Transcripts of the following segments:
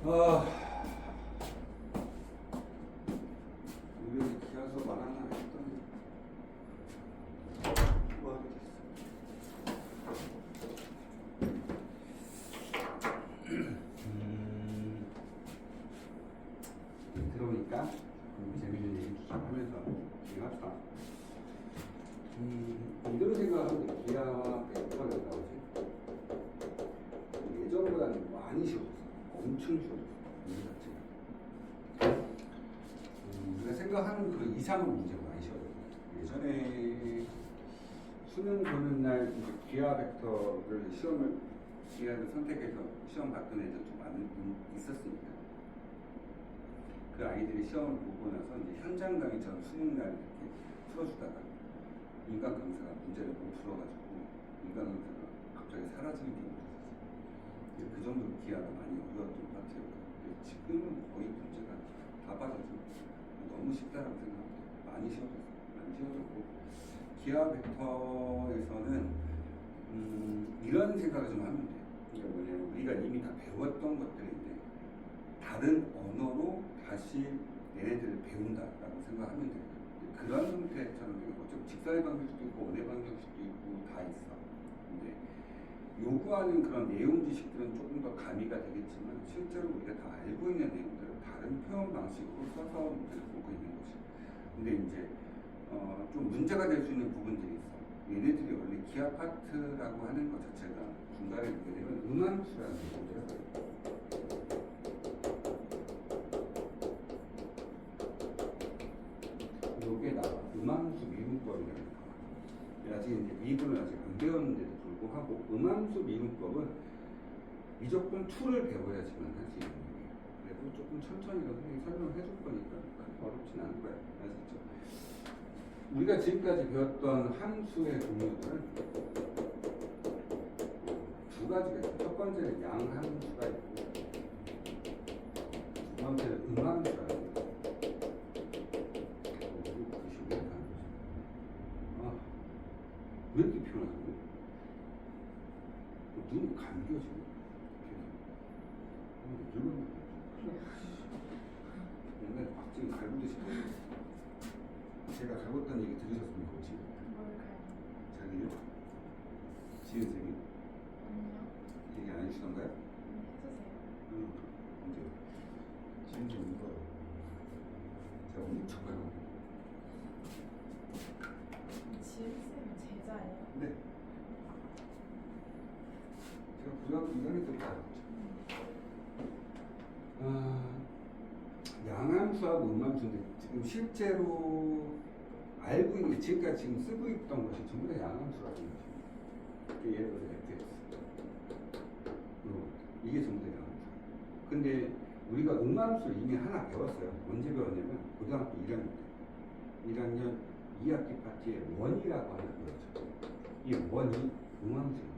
아, 왜 기아 수업 안 하나 했더니 뭐 하게 됐어. 들어오니까 재밌는 얘기 좀 하면서 진행합시다. 이런 생각하면 기아와 벡터가 나오지. 예전보다는 많이 쉬워졌어. 엄청 쉬워졌어. 우리가 생각하는 그 이상의 문제가 많이 쉬워졌어. 예전에 수능 보는 날 기하 벡터를 시험을 기하를 선택해서 시험 봤던 애들 좀 많이 있었으니까 그 아이들이 시험을 보고 나서 이제 현장 강의처럼 수능 날 이렇게 풀어주다가 인간 강사가 문제를 못 풀어가지고 인간 강사가 갑자기 사라지는 경우가 있었어요. 그 정도로 기하가 많이 어려웠던 것 같아요. 지금은 거의 문제가 다 빠져서 너무 쉽다라고 생각합니다. 많이 쉬워졌어요. 많이 쉬워졌고 기하 벡터에서는 이런 생각을 좀 하면 돼요. 그러니까 뭐냐면 우리가 이미 다 배웠던 것들인데 다른 언어로 다시 얘네들을 배운다라고 생각하면 돼요. 그런 형태처럼 좀 직선의 방정식도 있고 원의 방정식도 있고 다 있어. 근데 요구하는 그런 내용 지식들은 조금 더 가미가 되겠지만 실제로 우리가 다 알고 있는 내용들을 다른 표현 방식으로 써서 문제를 보고 있는 거지. 근데 이제 좀 문제가 될 수 있는 부분들이 있어. 얘네들이 원래 기하 파트라고 하는 것 자체가 중간에 보게 되면 음함수라는 문제가 있어요. 요게 나와. 음함수 미분법이라는 거. 아직 이제 미분을 아직 안 배웠는데도 불구하고 음함수 미분법은 무조건 툴을 배워야지만 할 수 있는 거예요. 그래서 조금 천천히 선생님이 설명을 해줄 거니까 어렵진 않을 거예요. 아시죠? 우리가 지금까지 배웠던 함수의 종류들은 두 가지가 있어요. 첫 번째는 양함수가 있고 두 번째는 음함수가 있고 왜 이렇게 피곤하지? 눈이 감겨 지금. 눈은 옛날에 박지금 갈구듯이 제가 갈궜다는 얘기 들으셨습니까 혹시? 뭘 가요? 자기요? 지은쌤이? 아니요. 얘기 안 해주시던가요? 해주세요. 언제? 지은쌤 이거 제가 엄청 갈궜거든요. 지은쌤은 제자예요? 네. 제가 고등학교 2학년 때부터 알았죠. 양함수하고 음함수인데 지금 실제로 알고 있는 게 지금까지 지금 쓰고 있던 것이 전부 다 양함수라는 거죠. 예를 들어서 fx 이게 전부 다 양함수. 근데 우리가 음함수를 이미 하나 배웠어요. 언제 배웠냐면 고등학교 1학년 때 1학년 2학기 파트에 원이라고 하나 배웠죠. 이 원이 음함수예요.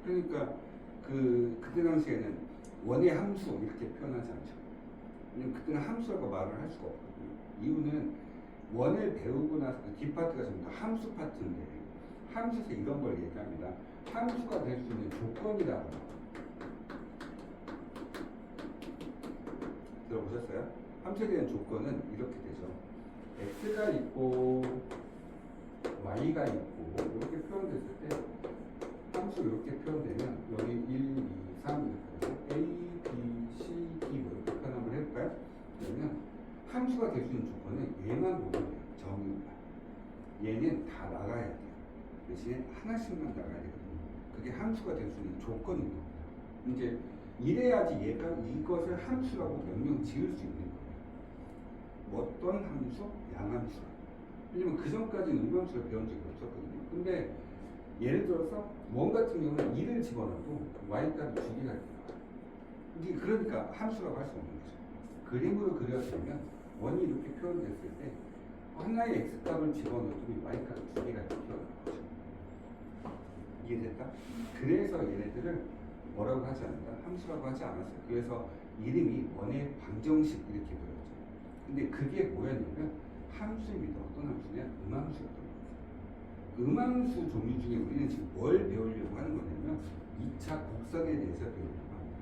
그러니까 그때 당시에는 원의 함수 이렇게 표현하지 않죠. 왜냐면 그때는 함수라고 말을 할 수가 없거든요. 이유는 원을 배우고 나서 그 뒷파트가 전부 다 함수 파트인데 함수에서 이런 걸 얘기합니다. 함수가 될 수 있는 조건이라고. 들어보셨어요? 함수에 대한 조건은 이렇게 되죠. x가 있고 y가 있고 이렇게 표현됐을 때 함수 이렇게 표현되면 여기 1, 2, 3 이렇게 되고 a, b, c, d 뭐 이렇게 표현 한번 해볼까요? 그러면 함수가 될 수 있는 조건은 얘만 보면 돼요. 정의가. 얘는 다 나가야 돼요. 대신에 하나씩만 나가야 되거든요. 그게 함수가 될 수 있는 조건인 겁니다. 이제 이래야지 얘가 이것을 함수라고 명령 지을 수 있는 거예요. 어떤 함수? 양함수. 왜냐면 그 전까지는 음함수를 배운 적이 없었거든요. 근데 예를 들어서 원 같은 경우는 2를 집어넣어도 y값이 2개가 나와요. 이게 그러니까 함수라고 할 수 없는 거죠. 그림으로 그려지면 원이 이렇게 표현됐을 때 하나의 x값을 집어넣어도 y값이 2개가 튀어나오는 거죠. 이해됐다? 그래서 얘네들을 뭐라고 하지 않는다? 함수라고 하지 않았어요. 그래서 이름이 원의 방정식 이렇게 보였죠. 근데 그게 뭐였냐면 함수입니다. 어떤 함수냐? 음함수였던 거예요. 음함수 종류 중에 우리는 지금 뭘 배우려고 하는 거냐면 2차 곡선에 대해서 배우려고 합니다.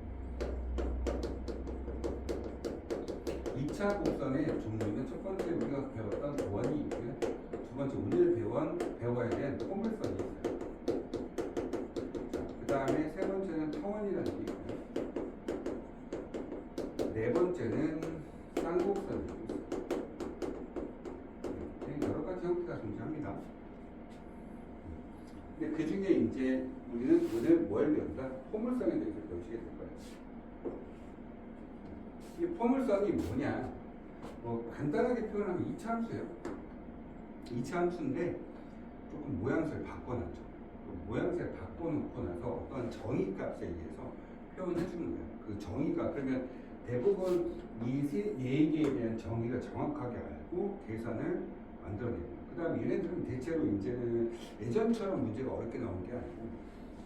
2차 곡선의 종류는 첫 번째 우리가 배웠던 원이 있고요. 두 번째 오늘 배워야 될 포물선이 있어요. 그 다음에 세 번째는 타원이라는 게 있고요. 네 번째는 쌍곡선이 있고요. 네, 여러 가지 형태가 존재합니다. 근데 그 중에 이제 우리는 오늘 뭘 배운다? 포물선에 대해서 배우시게 될 거예요. 이 포물선이 뭐냐? 간단하게 표현하면 이차함수예요. 이차함수인데 조금 모양새를 바꿔놨죠. 모양새를 바꿔놓고 나서 어떤 정의값에 의해서 표현해 주는 거예요. 그 정의가 그러면 대부분 이 네 개에 대한 정의를 정확하게 알고 계산을 만들어내요. 그 다음에 얘네들은 대체로 이제는 예전처럼 문제가 어렵게 나오는 게 아니고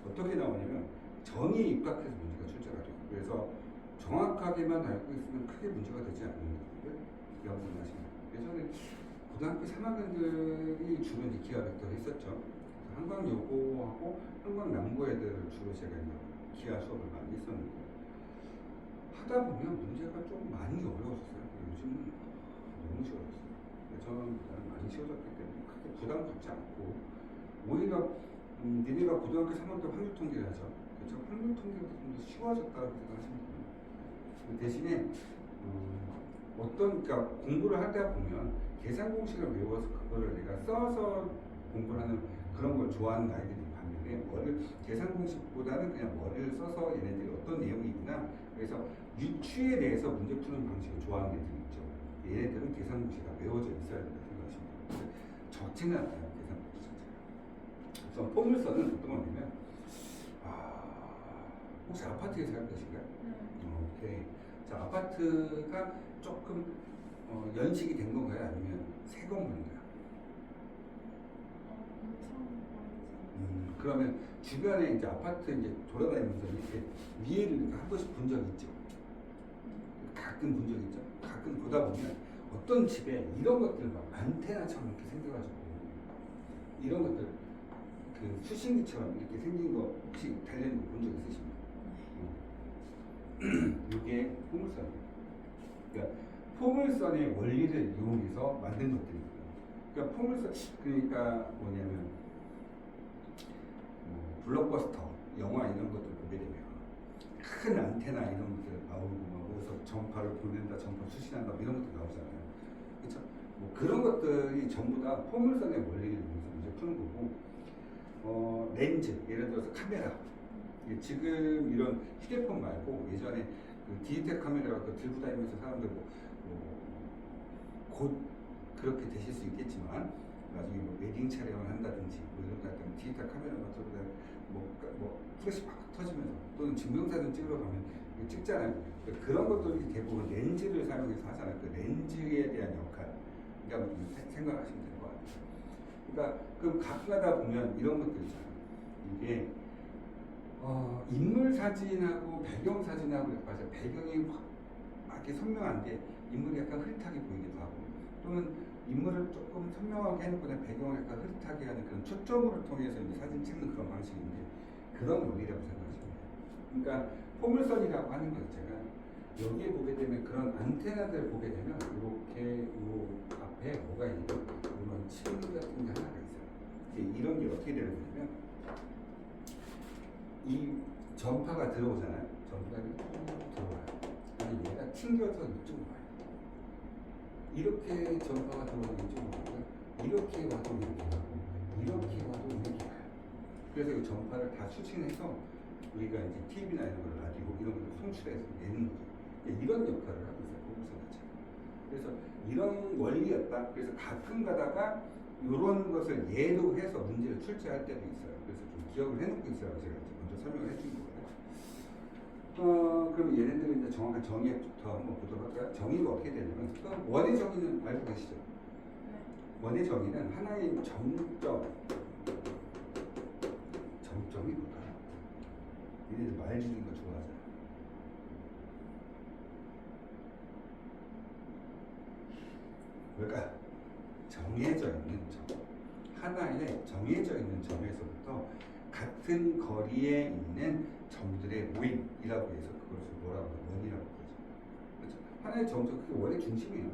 어떻게 나오냐면 정의에 입각해서 문제가 출제가 돼요. 그래서 정확하게만 알고 있으면 크게 문제가 되지 않는 거고요. 여러분 아시나요? 예전에 고등학교 3학년들이 주로 이제 기하 벡터를 했었죠. 한강여고하고 한강남고 애들을 주로 제가 이제 기하 수업을 많이 했었는데 하다 보면 문제가 좀 많이 어려웠어요. 요즘은 너무 쉬워졌어요. 예전보다는 많이 쉬워졌기 때문에 크게 부담 갖지 않고 오히려 니네가 고등학교 3학년 때 확률 통계를 하죠. 그렇죠? 확률 통계가 좀 더 쉬워졌다고 생각하시면 됩니다. 대신에 그러니까 공부를 하다 보면 계산 공식을 외워서 그거를 내가 써서 공부를 하는 그런 걸 좋아하는 아이들이 반면에 계산 공식보다는 그냥 머리를 써서 얘네들이 어떤 내용이 있나 그래서 유추에 대해서 문제 푸는 방식을 좋아하는 애들이 있죠. 얘네들은 계산 공식이 다 외워져 있어야 된다고 생각하시면 적지는 않아요. 계산 공식 자체가. 그래서 포물선은 어떤 거냐면 혹시 아파트에 살고 계신가요? 오케이. 자, 아파트가 조금 연식이 된 건가요? 아니면 새 건물인가요? 그러면 주변에 이제 아파트 이제 돌아다니면서 이렇게 위에를 한 번씩 본 적 있죠? 가끔 본 적 있죠? 가끔 보다 보면 어떤 집에 이런 것들 막 안테나처럼 이렇게 생겨가지고 이런 것들 그 수신기처럼 이렇게 생긴 거 혹시 달리는 거 본 적 있으십니까? 이게 포물선이에요. 그러니까 포물선의 원리를 이용해서 만든 것들이거든요. 그러니까 포물선 그러니까 뭐냐면 블록버스터 영화 이런 것들 보게 되면 큰 안테나 이런 것들 나오고 막 거기서 전파를 보낸다, 전파 수신한다 이런 것들 나오잖아요. 그렇죠? 뭐 그런 것들이 전부 다 포물선의 원리를 이용해서 이제 푸는 거고 렌즈 예를 들어서 카메라 지금 이런 휴대폰 말고 예전에 그 디지털 카메라 들고 다니면서 사람들 곧 그렇게 되실 수 있겠지만 나중에 뭐 웨딩 촬영을 한다든지 뭐 이런 거 할 때는 디지털 카메라만 들고 다니고 플래시 팍 터지면서 또는 증명사진 찍으러 가면 찍잖아요. 그런 것들이 대부분 렌즈를 사용해서 하잖아요. 그 렌즈에 대한 역할 그러니까 생각하시면 될 것 같아요. 그러니까 그 가끔가다 보면 이런 것들 있잖아요. 이게 인물 사진하고 배경 사진하고 이렇게 봐서 배경이 확 이렇게 선명한데 인물이 약간 흐릿하게 보이기도 하고 또는 인물을 조금 선명하게 해놓고 배경을 약간 흐릿하게 하는 그런 초점을 통해서 이제 사진 찍는 그런 방식인데 그런 원리라고 생각하시면 돼요. 그러니까 포물선이라고 하는 것 자체가 여기에 보게 되면 그런 안테나들을 보게 되면 이렇게 요 앞에 뭐가 있는 이런 침 같은 게 하나가 있어요. 이런 게 어떻게 되는 거냐면 이 전파가 들어오잖아요. 전파가 들어와요. 아니 얘가 튕겨서 이쪽으로 와요. 이렇게 전파가 들어오는 이쪽으로 와요. 이렇게 와도 이렇게 가고 이렇게 와도 이렇게 가요. 그래서 이 전파를 다 수신해서 우리가 이제 TV나 이런 걸 라디오 이런 걸 송출해서 내는 거죠. 이런 역할을 하고 있어요. 포물선 자체가. 그래서 이런 원리였다. 그래서 가끔 가다가 이런 것을 예로 해서 문제를 출제할 때도 있어요. 그래서 좀 기억을 해놓고 있어요. 제가 먼저 설명을 해준 거예요. 그럼 얘네들은 이제 정확한 정의부터 한번 보도록 할까요? 정의가 어떻게 되냐면 원의 정의는 알고 계시죠? 원의 정의는 하나의 정점이 뭘까요? 얘네들 말 짓는 거 좋아하잖아요. 뭘까요? 정해져 있는 점. 하나의 정해져 있는 점에서부터 같은 거리에 있는 점들의 모임이라고 해서 그것을 뭐라고 해요? 원이라고 그러죠. 그렇죠? 하나의 점수 그게 원의 중심이에요.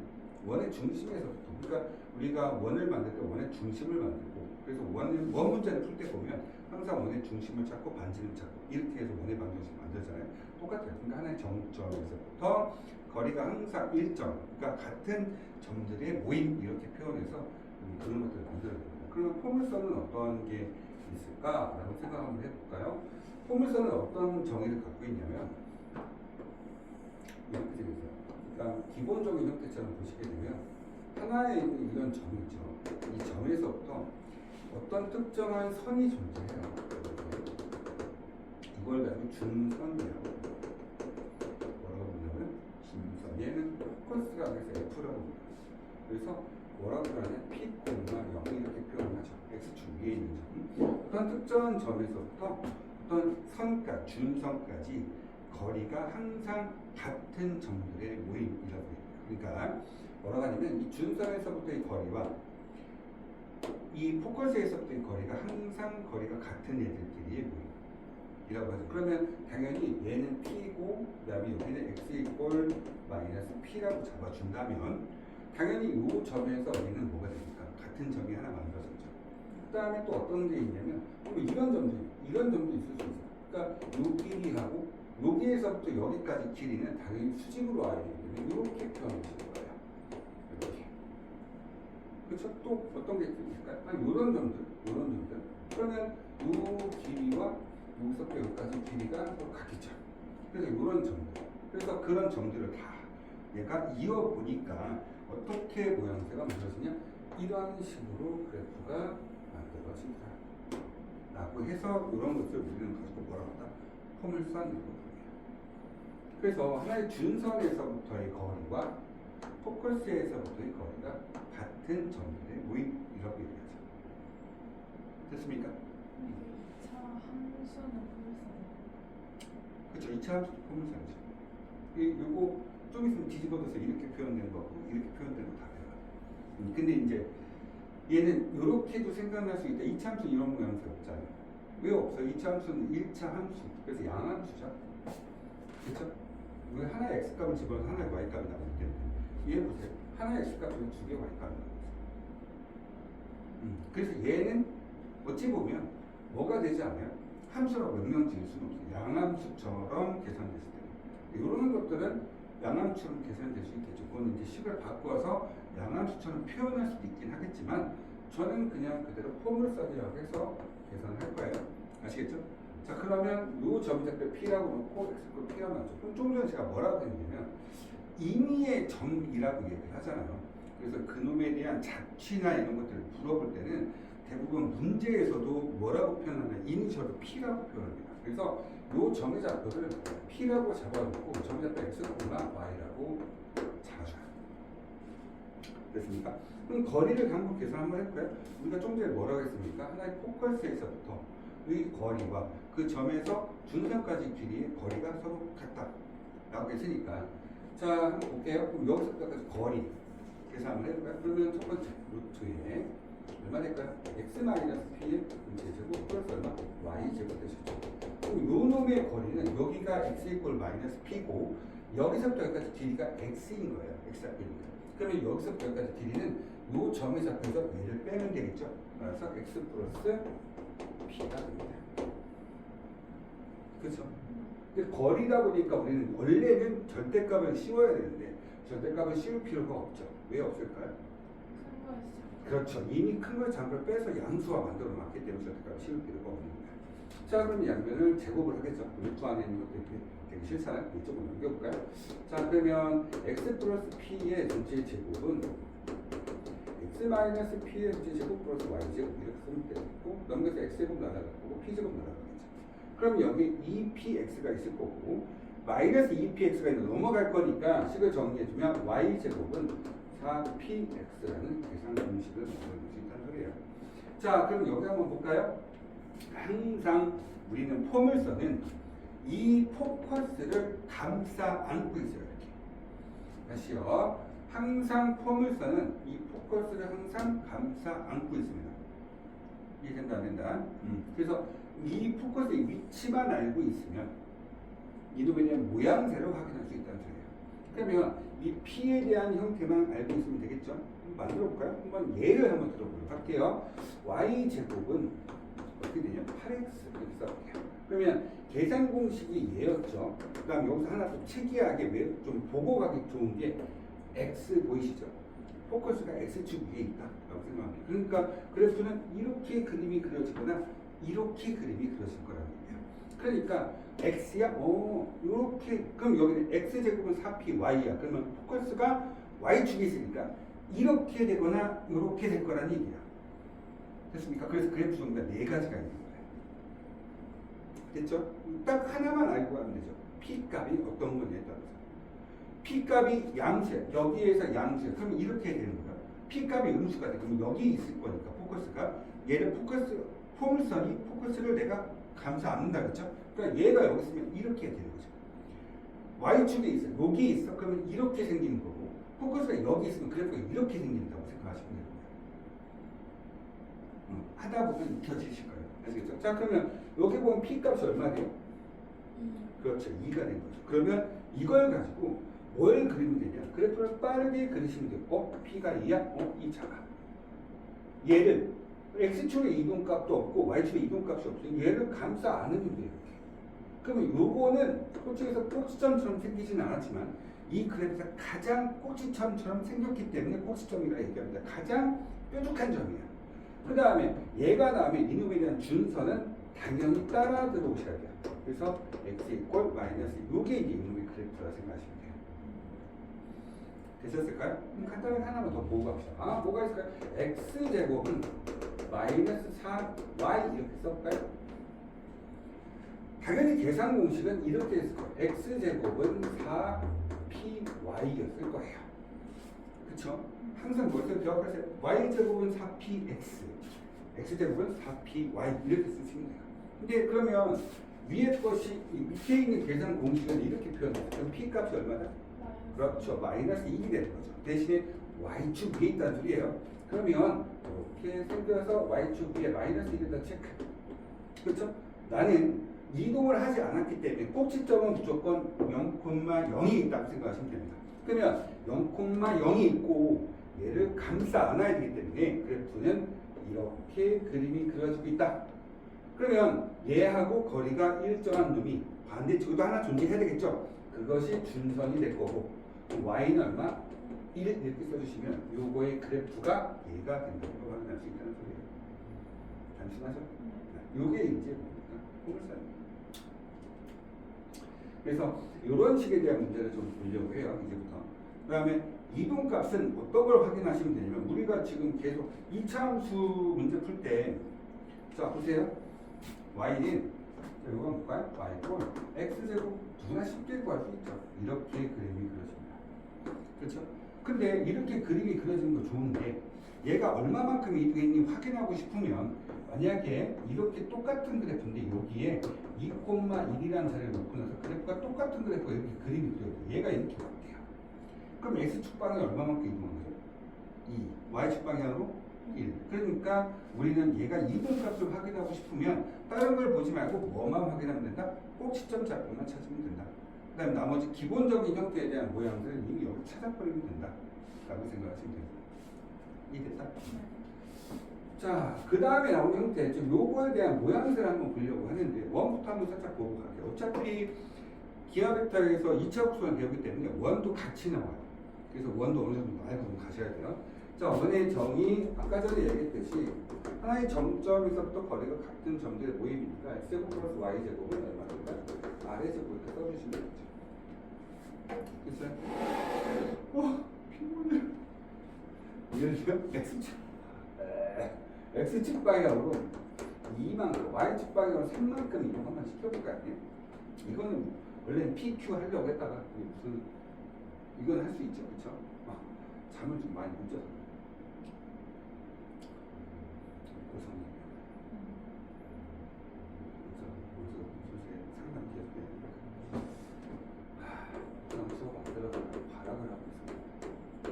원의 중심에서부터 그러니까 우리가 원을 만들 때 원의 중심을 만들고 그래서 원 문제를 풀 때 보면 항상 원의 중심을 찾고 반지름 찾고 이렇게 해서 원의 방정식 만들잖아요. 똑같아요. 그러니까 하나의 정점에서부터 거리가 항상 일정 그러니까 같은 점들의 모임 이렇게 표현해서 그런 것들을 만들어야 됩니다. 그러면 포물선은 어떤 게 있을까라고 생각 한번 해볼까요? 포물선은 어떤 정의를 갖고 있냐면 이렇게 되어 있어요. 그러니까 기본적인 형태처럼 보시게 되면 하나에 있는 이런 점이 있죠. 이 점에서부터 어떤 특정한 선이 존재해요. 이걸 가지고 준선이라고 뭐라고 부르냐면 준선. 얘는 포커스가 그래서 F라고 불러요. 그래서 뭐라고 표현하냐? P, 0 이렇게 표현하죠. X축 위에 있는 점. 어떤 특정한 점에서부터 어떤 선까, 준선까지 거리가 항상 같은 점들의 모임이라고 해요. 그러니까 뭐라고 하냐면 이 준선에서부터의 거리와 이 포커스에서부터의 거리가 항상 거리가 같은 애들끼리의 모임이라고 하죠. 그러면 당연히 얘는 P고 그 다음에 여기는 X 이꼴 마이너스 P라고 잡아준다면 당연히 이 점에서 우리는 뭐가 됩니까? 같은 점이 하나 만들어졌죠. 그 다음에 또 어떤 게 있냐면 이런 점도 있을 수 있어요. 그러니까 이 길이하고 여기에서부터 여기까지 길이는 당연히 수직으로 와야 되기 때문에 이렇게 표현하시는 거예요. 이렇게. 그렇죠? 또 어떤 게 있을까요? 이런 점들. 그러면 이 길이와 여기서부터 여기까지 길이가 서로 같겠죠. 그래서 이런 점들. 그래서 그런 점들을 다 얘가 이어보니까 어떻게 모양새가 만들어지냐? 이런 식으로 그래프가 만들어진다. 라고 해서 이런 것을 우리는 가지고 뭐라고 한다? 포물선이라고 합니다. 그래서 하나의 준선에서부터의 거리와 포커스에서부터의 거리가 같은 점들의 모임이라고 얘기하죠. 됐습니까? 2차 함수는 포물선이에요. 그렇죠. 2차 함수도 포물선이죠. 이거 좀 있으면 뒤집어져서 이렇게 표현되는 거고 이렇게 표현되는 거 다 배워요. 근데 이제 얘는 이렇게도 생각날 수 있다. 2차 함수 이런 모양새 없잖아요. 왜 없어요? 2차 함수는 1차 함수. 그래서 양함수죠. 그렇죠? 우리 하나의 x값을 집어넣어서 하나의 y값이 나오기 때문에 얘 보세요. 하나의 x값은 두 개의 y값이 나오고 있어요. 그래서 얘는 어찌 보면 뭐가 되지 않아요? 함수라고 명령 지을 수는 없어요. 양함수처럼 계산됐을 때 이런 것들은 양함수처럼 계산될 수 있겠죠. 그건 이제 식을 바꿔서 양함수처럼 표현할 수도 있긴 하겠지만 저는 그냥 그대로 포물선이라고 해서 계산할 거예요. 아시겠죠? 자, 그러면 요 점자표 P라고 놓고 X표 P라고 놨죠. 그럼 좀 전에 제가 뭐라고 했냐면 임의의 점이라고 얘기를 하잖아요. 그래서 그놈에 대한 자취나 이런 것들을 물어볼 때는 대부분 문제에서도 뭐라고 표현하냐? 이니셜로 P라고 표현합니다. 그래서 요 점의 좌표를 P라고 잡아놓고 점의 좌표 X, Y라고 잡아줘요. 됐습니까? 그럼 거리를 한번 계산 한번 해볼까요? 우리가 좀 전에 뭐라고 했습니까? 하나의 포커스에서부터 의 거리와 그 점에서 준선까지 길이의 거리가 서로 같다 라고 했으니까 자 한번 볼게요. 그럼 여기서부터까지 거리 계산 한번 해볼까요? 그러면 첫 번째 루트에 얼마 될까요? x-p의 제곱 플러스 얼마? y제곱 되시죠. 그럼 요 놈의 거리는 여기가 x 이꼴 마이너스 p고 여기서부터 여기까지 길이가 x인 거예요. x값입니다. 그러면 여기서부터 여기까지 길이는 요 점에 잡혀서 얘를 빼면 되겠죠. 그래서 x 플러스 p가 됩니다. 그렇죠? 거리다 보니까 우리는 원래는 절대값을 씌워야 되는데 절대값을 씌울 필요가 없죠. 왜 없을까요? 큰 거였죠. 그렇죠. 이미 큰 걸 작은 걸 빼서 양수화 만들어 놨기 때문에 절대값을 씌울 필요가 없는 거예요. 자, 그럼 양면을 제곱을 하겠죠. 루트 안에 있는 것도 이렇게 되게 싫잖아요. 이쪽으로 넘겨볼까요? 자, 그러면 x 플러스 p의 전체 제곱은 x-p의 전체 제곱 플러스 y제곱 이렇게 쓰면 되고 넘겨서 x제곱 날아가고 p제곱 날아가겠죠. 그럼 여기 2px가 있을 거고 마이너스 2px가 있는 넘어갈 거니까 식을 정리해주면 y제곱은 4px라는 계산 공식을 만들어줄 수 있다는 소리예요. 자, 그럼 여기 한번 볼까요? 항상 우리는 포물선은 이 포커스를 감싸 안고 있어요. 이렇게. 다시요. 항상 포물선은 이 포커스를 항상 감싸 안고 있습니다. 이해된다 안 된다? 그래서 이 포커스의 위치만 알고 있으면 이놈에 대한 모양새를 확인할 수 있다는 소리예요. 그러면 이 P에 대한 형태만 알고 있으면 되겠죠? 한번 만들어 볼까요? 한번 예를 한번 들어보도록 할게요. Y제곱은 어떻게 되냐? 8X 이렇게 써볼게요. 그러면 계산 공식이 얘였죠. 그 다음 여기서 하나 또 특이하게 좀 보고 가기 좋은 게 X 보이시죠? 포커스가 X축 위에 있다라고 생각합니다. 그러니까 그래프는 이렇게 그림이 그려지거나 이렇게 그림이 그려질 거라는 얘기예요. 그러니까 X야? 이렇게. 그럼 여기는 X제곱은 4PY야. 그러면 포커스가 Y축에 있으니까 이렇게 되거나 이렇게 될 거라는 얘기야. 됐습니까? 그래서 그래프 종류가 4가지가 있는 거예요. 됐죠? 딱 하나만 알고 가면 되죠. P값이 어떤 거냐에 따라서. P값이 양수야. 여기에서 양수야. 그러면 이렇게 되는 거야. P값이 음수가 돼. 그럼 여기 있을 거니까 포커스가. 얘를 포커스, 포물선이 포커스를 내가 감싸 안는다 그랬죠? 그러니까 얘가 여기 있으면 이렇게 되는 거죠. Y축에 있어. 여기 있어. 그러면 이렇게 생기는 거고. 포커스가 여기 있으면 그래프가 이렇게 생긴다고 생각하시면 돼요. 하다 보면 익혀지실 거예요. 아시겠죠? 자, 그러면 여기 보면 P값이 얼마 돼요? 그렇죠. 2가 된 거죠. 그러면 이걸 가지고 뭘 그리면 되냐? 그래프를 빠르게 그리시면 돼요. P가 2야? 2 작아. 얘를 X축의 이동값도 없고 Y축의 이동값이 없으니 얘를 감싸 안으면 돼요. 이렇게. 그러면 요거는 솔직히서 꼭지점처럼 생기진 않았지만 이 그래프가 가장 꼭지점처럼 생겼기 때문에 꼭지점이라 얘기합니다. 가장 뾰족한 점이야. 그 다음에 얘가 나오면 이놈에 대한 준선은 당연히 따라 들어오셔야 돼요. 그래서 x 이퀄 마이너스 요게 이제 이놈의 그래프라 생각하시면 돼요. 되셨을까요? 간단하게 하나만 더 보고 갑시다. 뭐가 있을까요? x제곱은 마이너스 4y 이렇게 써볼까요? 당연히 계산 공식은 이렇게 했을 거예요. x제곱은 4py였을 거예요. 그쵸? 항상 뭐였어요? 기억하세요. y제곱은 4px, x제곱은 4py 이렇게 쓰시면 돼요. 근데 그러면 위에 것이 밑에 있는 계산 공식은 이렇게 표현해요. 그럼 p값이 얼마다? 그렇죠. 마이너스 2이 되는 거죠. 대신에 y축 위에 있다는 소리예요. 그러면 이렇게 생겨서 y축 위에 마이너스 1에다 체크. 그렇죠? 나는 이동을 하지 않았기 때문에 꼭지점은 무조건 0,0이 있다고 생각하시면 됩니다. 그러면 0,0이 있고 얘를 감싸 안아야 되기 때문에 그래프는 이렇게 그림이 그려지고 있다. 그러면 얘하고 거리가 일정한 놈이 반대쪽에도 하나 존재해야 되겠죠. 그것이 준선이 될 거고 y는 얼마? 1 이렇게 써주시면 요거의 그래프가 얘가 된다고 확인할 수 있다는 소리예요. 단순하죠? 요게 이제 포물선. 그래서 이런 식에 대한 문제를 좀 보려고 해요. 이제부터. 그 다음에 이동값은 어떤 걸 확인하시면 되냐면 우리가 지금 계속 2차 함수 문제 풀 때 자 보세요. y는 자, 이거 볼까요? y고 x제곱 누구나 쉽게 구할 수 있죠. 이렇게 그림이 그려집니다. 그렇죠? 근데 이렇게 그림이 그려지는 거 좋은데 얘가 얼마만큼 이동했니 확인하고 싶으면 만약에 이렇게 똑같은 그래프인데 여기에 2,1이라는 자리를 놓고 나서 그래프가 똑같은 그래프가 이렇게 그림이 그려요. 얘가 이렇게 바뀌어요. 그럼 x축 방향이 얼마만큼 이동한 거죠? 2. y축 방향으로 1. 그러니까 우리는 얘가 이동값을 확인하고 싶으면 다른 걸 보지 말고 뭐만 확인하면 된다? 꼭 시점 잡고만 찾으면 된다. 그 다음에 나머지 기본적인 형태에 대한 모양들은 이미 여기 찾아버리면 된다. 라고 생각하시면 됩니다. 이해됐다? 자, 그 다음에 나오는 형태, 좀 요거에 대한 모양새를 한번 보려고 하는데, 원부터 한번 살짝 보고 갈게요. 어차피 기하 벡터에서 2차 곡선을 배우기 때문에 원도 같이 나와요. 그래서 원도 어느 정도 알고 가셔야 돼요. 자, 원의 정의, 아까 전에 얘기했듯이, 하나의 점점에서부터 거리가 같은 점들의 모임이니까, x제곱 플러스 y제곱은 얼마 될까? r제곱 이렇게 써주시면 되죠. 됐어요? 피곤해. 예를 들면, X축 방향으로 2만큼, Y축 방향으로 3만큼 이동 한번 시켜볼까요? 이거는 원래는 PQ 하려고 했다가 무슨 이건 할 수 있죠, 그렇죠? 잠을 좀 많이 못 자서 고성이 그래서 요새 상담 계속 해야 그냥 수업 안 들어가고 발악을 하고 있어요. 또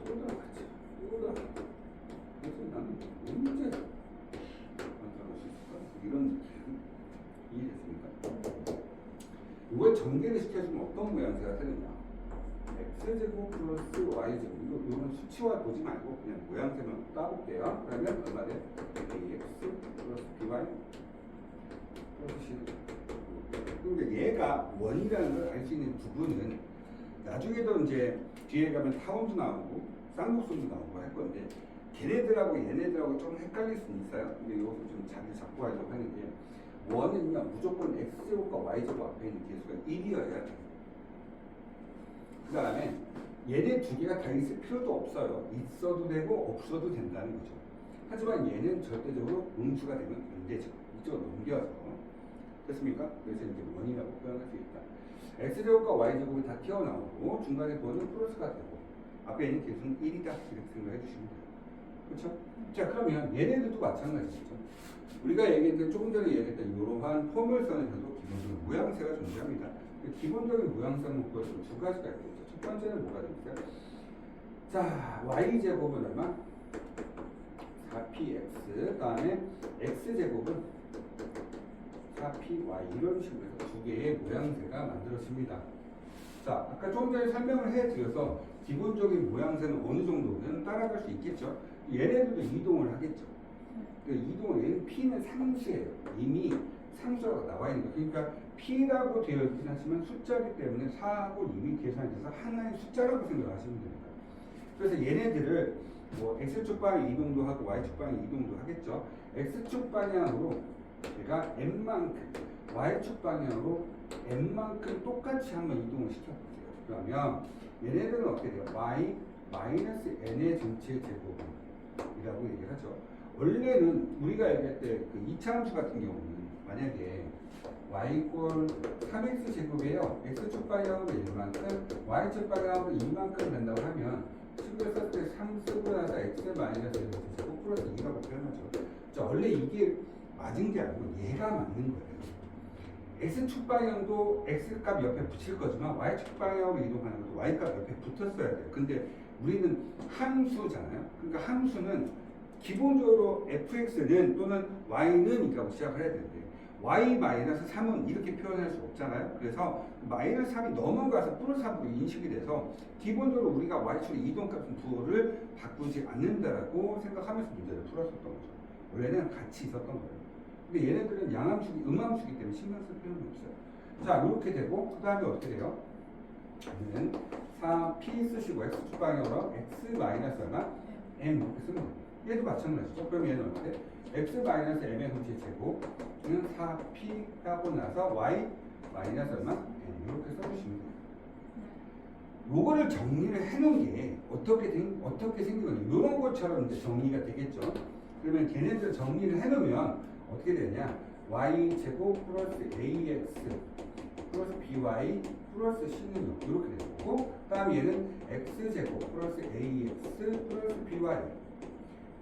들어갔지, 또 들어갔지. 그래서 나는 언제 만들어갈 수 있을까? 이런 이해됐습니까? 이걸 전개를 시켜주면 어떤 모양새가 되느냐? x제곱 플러스 y제곱 이건 수치화 보지 말고 그냥 모양새만 따볼게요. 그러면 얼마 돼? ax 플러스 by 플러스 c. 그러니까 얘가 원이라는 걸 알 수 있는 부분은 나중에도 이제 뒤에 가면 타원도 나오고 쌍곡선도 나오고 할 건데 걔네들하고 얘네들하고 좀 헷갈릴 수는 있어요. 근데 이것도 좀 자기 잡고 하려고 하는 게 원은요 무조건 x제곱과 y제곱 앞에 있는 개수가 1이어야 돼. 그 다음에 얘네 두 개가 다 있을 필요도 없어요. 있어도 되고 없어도 된다는 거죠. 하지만 얘는 절대적으로 음수가 되면 안 되죠. 이쪽으로 넘겨서. 됐습니까? 그래서 이제 원이라고 표현할 수 있다. x제곱과 y제곱이 다 튀어나오고 중간에 번은 플러스가 되고 앞에 있는 개수는 1이다 이렇게 생각해 주시면 돼요. 그렇죠? 자 그러면 얘네들도 마찬가지죠. 우리가 얘기했던 조금 전에 얘기했던 이러한 포물선에서도 기본적인 모양새가 존재합니다. 기본적인 모양새 목표는 두 가지가 있겠죠. 첫 번째는 뭐가 됩니까? 자 y제곱은 얼마? 4px 다음에 x제곱은 4py 이런 식으로 해서 두 개의 모양새가 만들어집니다. 자, 아까 조금 전에 설명을 해드려서 기본적인 모양새는 어느 정도는 따라갈 수 있겠죠. 얘네들도 이동을 하겠죠. 이동을 얘는 p는 상수예요. 이미 상수라고 나와 있는 거. 그러니까 p라고 되어 있긴 하지만 숫자이기 때문에 4하고 이미 계산이 돼서 하나의 숫자라고 생각하시면 됩니다. 그래서 얘네들을 뭐 x축 방향 이동도 하고 y축 방향 이동도 하겠죠. x축 방향으로 제가 n만큼, y축 방향으로 n만큼 똑같이 한번 이동을 시켜보세요. 그러면 얘네들은 어떻게 돼요? y 마이너스 n의 전체 제곱이라고 얘기를 하죠. 원래는 우리가 얘기할 때 그 이차함수 같은 경우는 만약에 y 이꼴 3x 제곱이에요. x축 방향으로 1만큼, y축 방향으로 2만큼 된다고 하면 식을 썼을 때 3 쓰고 나서 x 마이너스 1 제곱 플러스 2라고 표현하죠. 자, 원래 이게 맞은 게 아니고 얘가 맞는 거예요. x축 방향도 x값 옆에 붙일 거지만 y축 방향으로 이동하는 것도 y값 옆에 붙었어야 돼요. 근데 우리는 함수잖아요. 그러니까 함수는 기본적으로 fx는 또는 y는 이라고 시작을 해야 되는데 y-3은 이렇게 표현할 수 없잖아요. 그래서 마이너스 3이 넘어가서 플러스 3으로 인식이 돼서 기본적으로 우리가 y축의 이동값은 부호를 바꾸지 않는다라고 생각하면서 문제를 풀었었던 거죠. 원래는 같이 있었던 거예요. 근데 얘네들은 양함수기, 음함수기 때문에 신경 쓸 필요는 없어요. 자, 이렇게 되고 그 다음에 어떻게 돼요? 얘는 4p 쓰시고 x축 방향으로 x 마이너스 얼마? m 이렇게 쓰면 돼요. 얘도 마찬가지죠. 그럼 얘는 어떻게 돼? x 마이너스 m의 전체 제곱은 4p 하고 나서 y 마이너스 얼마? m 이렇게 써주시면 돼요. 요거를 정리를 해놓은 게 어떻게 생긴 거냐? 이런 것처럼 이제 정리가 되겠죠. 그러면 걔네들 정리를 해놓으면 어떻게 되냐? y 제곱 플러스 ax 플러스 by 플러스 c는 이렇게 되고, 그 다음에 얘는 x 제곱 플러스 ax 플러스 by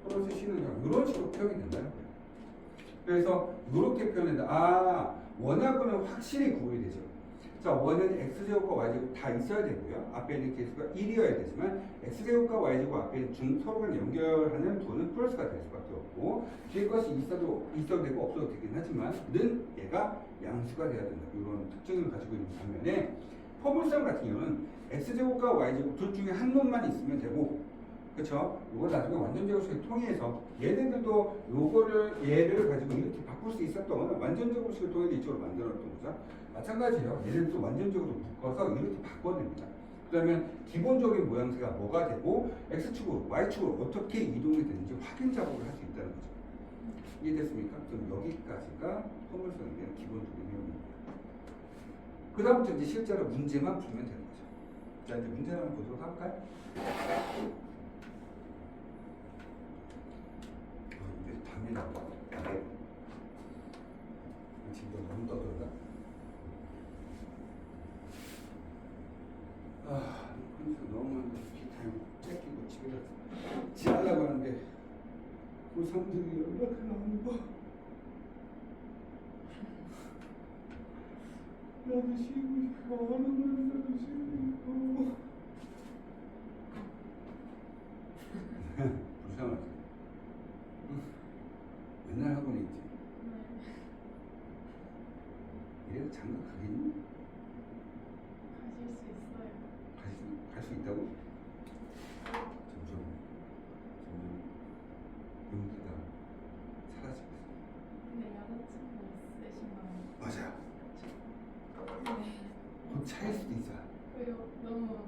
플러스 c는 이런 식으로 표현이 된다는 거예요. 그래서 이렇게 표현한다. 아, 원하고는 확실히 구분이 되죠. 자, 원은 x제곱과 y제곱 다 있어야 되고요. 앞에 있는 개수가 1이어야 되지만 x제곱과 y제곱 앞에 있는 서로가 연결하는 부호는 플러스가 될 수밖에 없고, 뒤에 것이 있어도 되고 없어도 되긴 하지만 는 얘가 양수가 돼야 된다. 이런 특징을 가지고 있는 반면에 포물선 같은 경우는 x제곱과 y제곱 둘 중에 한 놈만 있으면 되고, 그쵸? 이거 나중에 완전 제곱식을 통해서 얘네들도 요거를 얘를 가지고 이렇게 바꿀 수 있었던 완전 제곱식을 통해서 이쪽으로 만들어놨던 거죠. 마찬가지예요. 얘네들도 완전적으로 묶어서 이렇게 바꿔냅니다. 그러면 기본적인 모양새가 뭐가 되고 x축으로 y축으로 어떻게 이동이 되는지 확인 작업을 할 수 있다는 거죠. 이해됐습니까? 그럼 여기까지가 포물선에 대한 기본적인 내용입니다. 그 다음부터 이제 실제로 문제만 풀면 되는 거죠. 자, 이제 문제를 한번 보도록 할까요? 담이 나와. 지금 너무 떠들다. 아, 그래서 너무 기타임 뺏기고 집에 가서 지하려고 하는데 그 성질이 이렇게 나오는 거. 나도 쉬고 싶어. 나도 쉬고 싶어. 불쌍하지? 맨날 학원에 있지? 이래도 장가 가겠니? 가실 수 있어요. 가시나? 차일 수도 있어. 왜요? 너무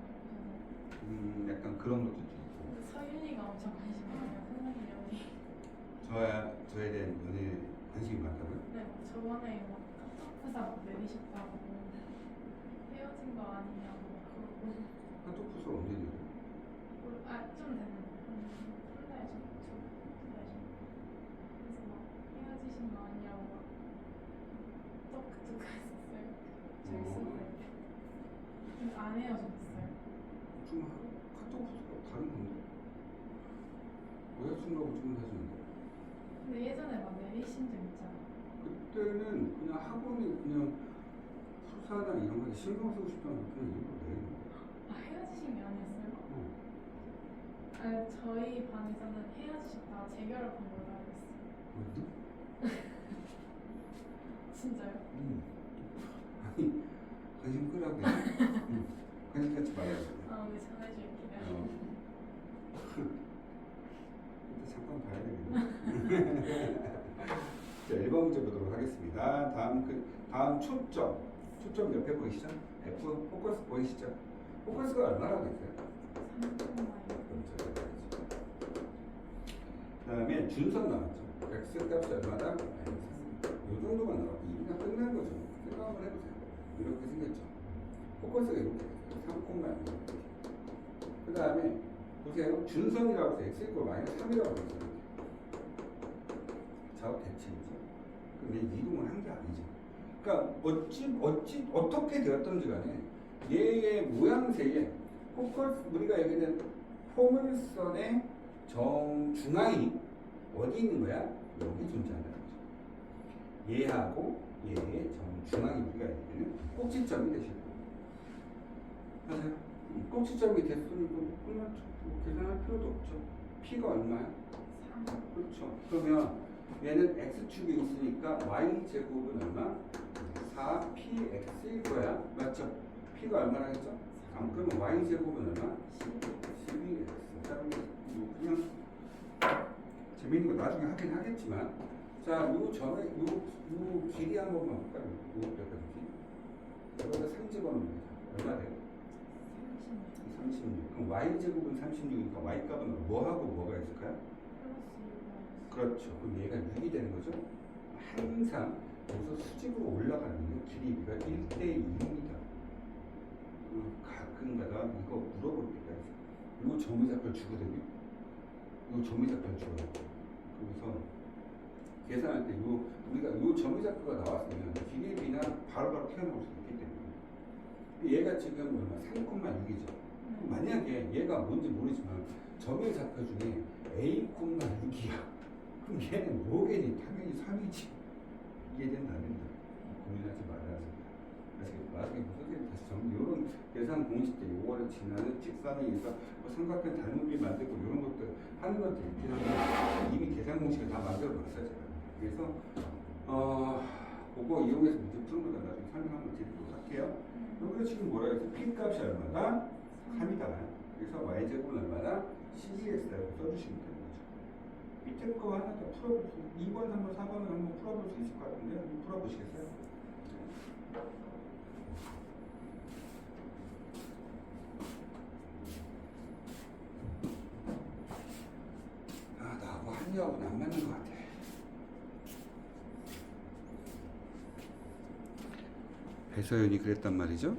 약간 그런 것도 좀 있고. 서윤이가 엄청 관심 많아요. 선생님 연애. 저에 대한 연애 관심이 많다고요? 네, 저번에 막 카톡에서 막 내리셨다고 헤어진 거 아니냐고 막 그러고. 카톡 부서 언제 내려? 좀 됐는데 한달 전. 그래서 막 헤어지신 거 아니냐고 막 떡두가 했었어요. 재밌었어요. 근데 안 헤어졌어요. 좀 카톡 부서가 다른 건데. 여자친구하고 지금 사귀는데. 근데 예전에 막 내리신 적 있잖아요. 그때는 그냥 학원이 그냥 수사나 이런 거에 신경 쓰고 싶다는 그냥 일부러 내는 거야. 헤어지신 게 아니었어요? 어. 저희 반에서는 헤어지셨다가 재결합한 걸로 알고 있어요. 어디? 진짜요? 아니 관심 끄라고 해. 관심 갖지 말라고. 네, 전해줄게요. 이따 잠깐 봐야 되겠네. 자, 1번 문제 보도록 하겠습니다. 다음 초점 옆에 보이시죠? F 포커스 보이시죠? 포커스가 얼마나 되세요? 3.5. 그 다음에 준선 나왔죠. X 값이 얼마다? 이 정도만 나와도 이미가 끝난 거죠. 생각 한번 해보세요. 이렇게 생겼죠. 포커스가 이렇게 됐어요. 3,6. 그 다음에 보세요. 준선이라고 해서 X 이퀄 마이너스 3이라고 했어요. 작업 대칭이죠. 근데 이동을 한 게 아니죠. 그러니까 어떻게 되었던지 간에 얘의 모양새에 포커스, 우리가 얘기하는 포물선의 정중앙이 어디 있는 거야? 여기 존재한다는 거죠. 얘하고 얘의 정중앙이 우리가 얘기하는 꼭지점이 되시고. 맞아요? 꼭지점이 됐으니까 뭐 계산할 필요도 없죠. P가 얼마야? 3. 그렇죠. 그러면 얘는 x축이 있으니까 y제곱은 얼마? 4px일 거야. 맞죠? p가 얼마라겠죠? 3. 그러면 y제곱은 얼마? 12x. 자, 뭐 그냥 재미있는 거 나중에 하긴 하겠지만, 자, 요 점에 요 길이 한 번만 볼까요? 요 여기까지. 여기다 3 집어넣으면 얼마 돼요? 36. 그럼 y제곱은 36이니까 y값은 뭐하고 뭐가 있을까요? 그렇죠. 그럼 얘가 6이 되는 거죠. 항상 여기서 수직으로 올라가는 게 길이가 1대2입니다. 가끔가다 이거 물어볼 때가 있어요. 이 점의작별 주거든요. 이 점의작별 줘요. 그래서 계산할 때 우리가 이 점의작표가 나왔으면 길이에 비나 바로바로 튀어나올 수 있기 때문에 얘가 지금 얼마? 3,6이죠. 만약에 얘가 뭔지 모르지만 점의작표 중에 A,6이야. 그럼 얘는 뭐겠니? 당연히 3이지. 이해된다 안 된다. 고민하지 말아야 합니다. 나중에 선생님 다시 이런 계산 공식들 요거를 지나는 직선에 의해서 뭐 삼각형 닮은비 만들고 이런 것들 하는 것들 있긴 한데 이미 계산 공식을 다 만들어 놨어요 제가. 그래서 그거 이용해서 문제 푸는 거다 나중에 설명 한번 드리도록 할게요. 여기서 지금 뭐라 했어요? P 값이 얼마다? 3이다. 그래서 y제곱은 얼마다? 12x라고 써주시면 됩니다. 밑에 거 하나 더 풀어볼 수, 2번, 3번, 4번을 한번 풀어볼 수 있을 것 같은데, 한번 풀어보시겠어요? 나하고 한여하고는 안 맞는 것 같아. 배서연이 그랬단 말이죠.